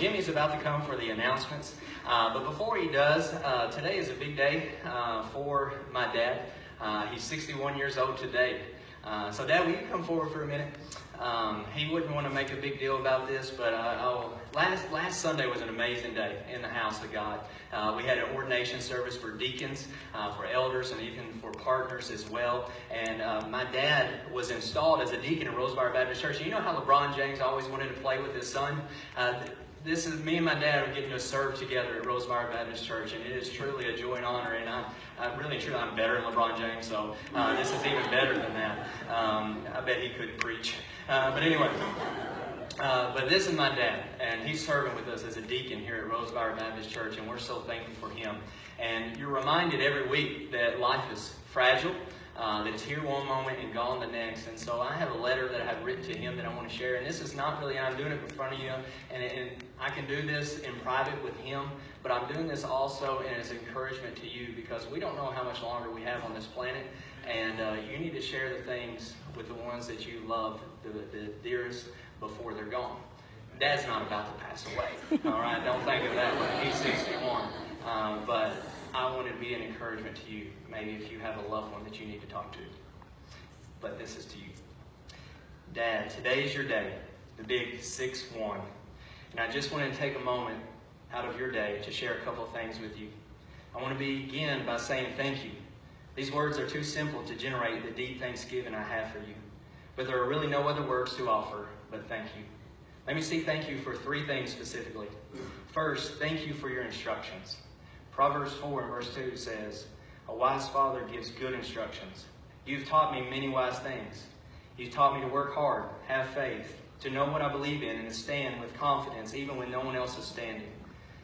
Jimmy's about to come for the announcements, but before he does, today is a big day for my dad. He's 61 years old today. So Dad, will you come forward for a minute? He wouldn't want to make a big deal about this, but last Sunday was an amazing day in the house of God. We had an ordination service for deacons, for elders, and even for partners as well. And my dad was installed as a deacon in Rosemeyer Baptist Church. And you know how LeBron James always wanted to play with his son? This is me and my dad are getting to serve together at Rosemeyer Baptist Church, and it is truly a joy and honor. And I'm really truly I'm better than LeBron James, so this is even better than that. I bet he could preach, but anyway. But this is my dad, and he's serving with us as a deacon here at Rosemeyer Baptist Church, and we're so thankful for him. And you're reminded every week that life is fragile. That it's here one moment and gone the next. And so I have a letter that I have written to him that I want to share. And this is not really, I'm doing it in front of you, and I can do this in private with him, but I'm doing this also as encouragement to you, because we don't know how much longer we have on this planet, and you need to share the things with the ones that you love the dearest before they're gone. Dad's not about to pass away, all right? Don't think of that way. He's 61, but I want to be an encouragement to you, maybe if you have a loved one that you need to talk to. But this is to you. Dad, today is your day, the big 6-1. And I just want to take a moment out of your day to share a couple of things with you. I want to begin by saying thank you. These words are too simple to generate the deep thanksgiving I have for you. But there are really no other words to offer but thank you. Let me say thank you for 3 things specifically. First, thank you for your instructions. Proverbs 4 and verse 2 says, "A wise father gives good instructions. You've taught me many wise things. You've taught me to work hard, have faith, to know what I believe in, and to stand with confidence even when no one else is standing."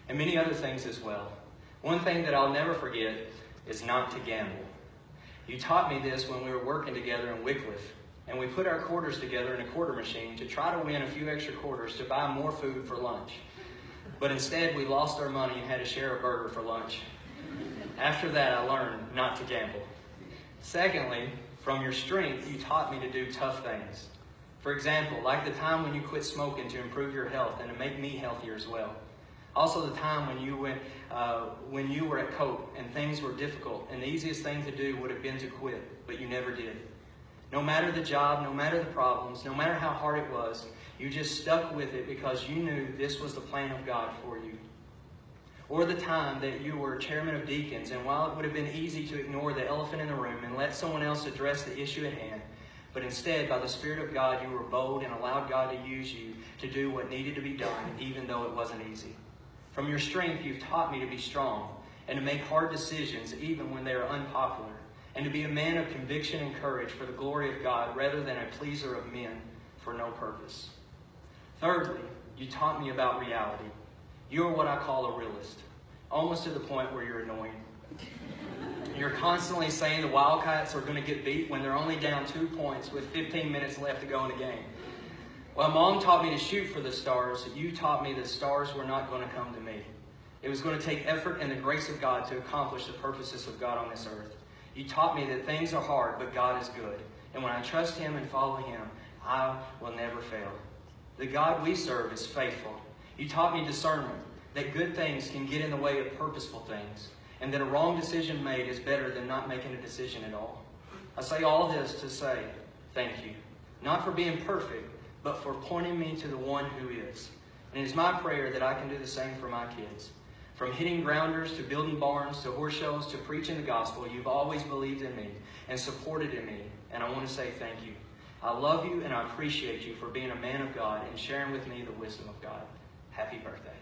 And many other things as well. One thing that I'll never forget is not to gamble. You taught me this when we were working together in Wycliffe, and we put our quarters together in a quarter machine to try to win a few extra quarters to buy more food for lunch. But instead, we lost our money and had to share a burger for lunch. After that, I learned not to gamble. Secondly, from your strength, you taught me to do tough things. For example, like the time when you quit smoking to improve your health and to make me healthier as well. Also the time when you were at Coke and things were difficult, and the easiest thing to do would have been to quit, but you never did. No matter the job, no matter the problems, no matter how hard it was, you just stuck with it because you knew this was the plan of God for you. Or the time that you were chairman of deacons, and while it would have been easy to ignore the elephant in the room and let someone else address the issue at hand, but instead, by the Spirit of God, you were bold and allowed God to use you to do what needed to be done, even though it wasn't easy. From your strength, you've taught me to be strong and to make hard decisions even when they are unpopular, and to be a man of conviction and courage for the glory of God rather than a pleaser of men for no purpose. Thirdly, you taught me about reality. You are what I call a realist, almost to the point where you're annoying. You're constantly saying the Wildcats are going to get beat when they're only down 2 points with 15 minutes left to go in the game. While Mom taught me to shoot for the stars, you taught me the stars were not going to come to me. It was going to take effort and the grace of God to accomplish the purposes of God on this earth. You taught me that things are hard, but God is good. And when I trust Him and follow Him, I will never fail. The God we serve is faithful. You taught me discernment, that good things can get in the way of purposeful things, and that a wrong decision made is better than not making a decision at all. I say all this to say thank you, not for being perfect, but for pointing me to the one who is. And it is my prayer that I can do the same for my kids. From hitting grounders to building barns to horse shows to preaching the gospel, you've always believed in me and supported in me, and I want to say thank you. I love you and I appreciate you for being a man of God and sharing with me the wisdom of God. Happy birthday.